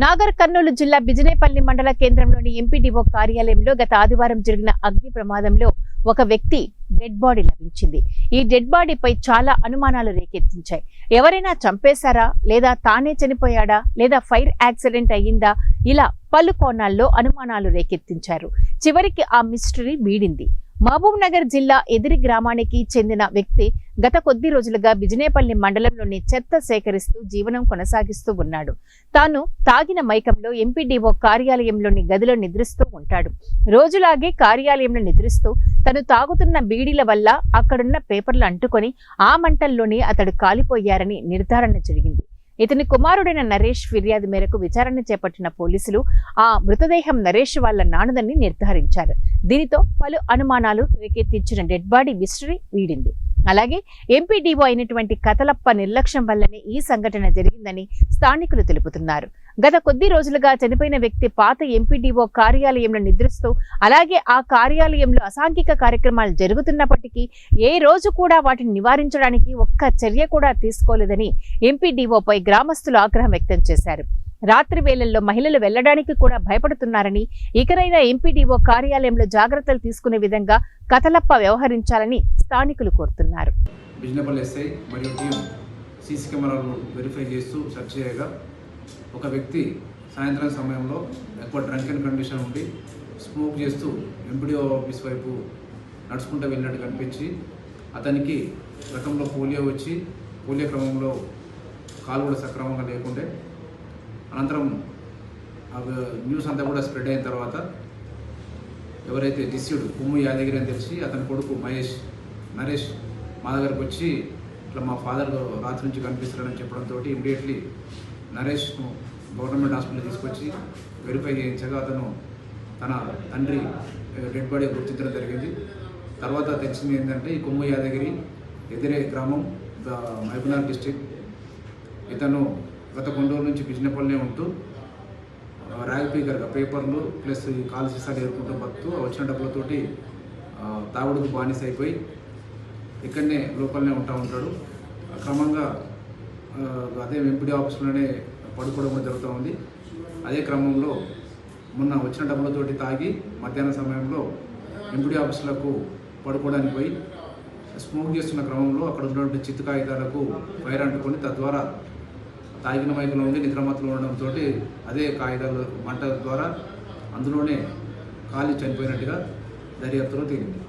నాగర్ కర్నూలు జిల్లా బిజినేపల్లి మండల కేంద్రంలోని ఎంపీడీఓ కార్యాలయంలో గత ఆదివారం జరిగిన అగ్ని ప్రమాదంలో ఒక వ్యక్తి డెడ్ బాడీ లభించింది. ఈ డెడ్ బాడీపై చాలా అనుమానాలు రేకెత్తించాయి. ఎవరైనా చంపేశారా, లేదా తానే చనిపోయాడా, లేదా ఫైర్ యాక్సిడెంట్ అయ్యిందా, ఇలా పలు కోణాల్లో అనుమానాలు రేకెత్తించారు. చివరికి ఆ మిస్టరీ వీడింది. మహబూబ్ నగర్ జిల్లా ఎదిరి గ్రామానికి చెందిన వ్యక్తి గత కొద్ది రోజులుగా బిజినేపల్లి మండలంలోని చెత్త సేకరిస్తూ జీవనం కొనసాగిస్తూ ఉన్నాడు. తాను తాగిన మైకంలో ఎంపీడీఓ కార్యాలయంలోని గదిలో నిద్రిస్తూ ఉంటాడు. రోజులాగే కార్యాలయంలో నిద్రిస్తూ తను తాగుతున్న బీడీల వల్ల అక్కడున్న పేపర్లు అంటుకొని ఆ మంటల్లోనే అతడు కాలిపోయారని నిర్ధారణ జరిగింది. ఇతని కుమారుడైన నరేష్ ఫిర్యాదు మేరకు విచారణ చేపట్టిన పోలీసులు ఆ మృతదేహం నరేష్ వాళ్ళ నాన్నదని నిర్ధారించారు. దీనితో పలు అనుమానాలు రేకెత్తించిన డెడ్ బాడీ మిస్టరీ వీడింది. అలాగే ఎంపీడీఓ అయినటువంటి కథలప్ప నిర్లక్ష్యం వల్లనే ఈ సంఘటన జరిగిందని స్థానికులు తెలుపుతున్నారు. గత కొద్ది రోజులుగా చనిపోయిన వ్యక్తి పాత ఎంపీడీఓ కార్యాలయంలో నిద్రిస్తూ, అలాగే ఆ కార్యాలయంలో అసాంఘిక కార్యక్రమాలు జరుగుతున్నప్పటికీ ఏ రోజు కూడా వాటిని నివారించడానికి ఒక్క చర్య కూడా తీసుకోలేదని ఎంపీడీఓపై గ్రామస్తులు ఆగ్రహం వ్యక్తం చేశారు. రాత్రి వేళల్లో మహిళలు వెళ్లడానికి కూడా భయపడుతున్నారని, ఇకనైనా ఎంపీడీఓ కార్యాలయంలో జాగ్రత్తలు తీసుకునే విధంగా కథలప్ప వ్యవహరించాలని స్థానికులు కోరుతున్నారు. బిజినేపల్లి ఎస్ఐ మరియు టీం సీసీ కెమెరాలు వెరిఫై చేస్తూ సెర్చ్ చేయగా ఒక వ్యక్తి సాయంత్రం సమయంలో ఎక్కువ డ్రంకెన్ కండిషన్ ఉండి స్మోక్ చేస్తూ ఎంపీడీఓ ఆఫీస్ వైపు నడుచుకుంటూ వెళ్ళినట్టు కనిపించి, అతనికి గతంలో పోలియో వచ్చి పోలియో క్రమంలో కాలు కూడా సక్రమంగా లేకుండే, అనంతరం న్యూస్ అంతా కూడా స్ప్రెడ్ అయిన తర్వాత ఎవరైతే డిసీడ్ కొమ్ము యాదగిరి అని తెలిసి అతని కొడుకు నరేష్ మా దగ్గరకు వచ్చి ఇట్లా మా ఫాదర్ రాత్రి నుంచి కనిపిస్తున్నాడని చెప్పడంతో ఇమ్మీడియట్లీ నరేష్ను గవర్నమెంట్ హాస్పిటల్ తీసుకొచ్చి వెరిఫై చేయించగా అతను తన తండ్రి డెడ్ బాడీ గుర్తించడం జరిగింది. తర్వాత తెలిసింది ఏంటంటే ఈ కొమ్ము యాదగిరి ఎదిరే గ్రామం మహబూబ్నగర్ డిస్టిక్. ఇతను గత కొన్ని రోజుల నుంచి బిజినేపల్లి ఉంటూ ర్యాగ్ పీకర్గా పేపర్లు ప్లస్ ఈ కాలు సీసాలు ఏరుకుంటూ బతుకుతూ వచ్చిన డబ్బులతోటి తాగుడుకు బానిస అయిపోయి ఇక్కడనే లోకల్నే ఉంటాడు. క్రమంగా అదే ఎంపీడీ ఆఫీస్లోనే పడుకోవడం కూడా జరుగుతూ ఉంది. అదే క్రమంలో మొన్న వచ్చిన డబ్బులతోటి తాగి మధ్యాహ్నం సమయంలో ఎంపీడీ ఆఫీసులకు పడుకోవడానికి పోయి స్మోక్ చేస్తున్న క్రమంలో అక్కడ ఉన్నటువంటి చిత్తు కాగితాలకు ఫైర్ అంటుకొని తద్వారా తాగిన మైకులో ఉంది నిద్రమత్తులో ఉండడంతో అదే కాగితాలు మంట ద్వారా అందులోనే కాలి చనిపోయినట్టుగా దర్యాప్తులో తేలింది.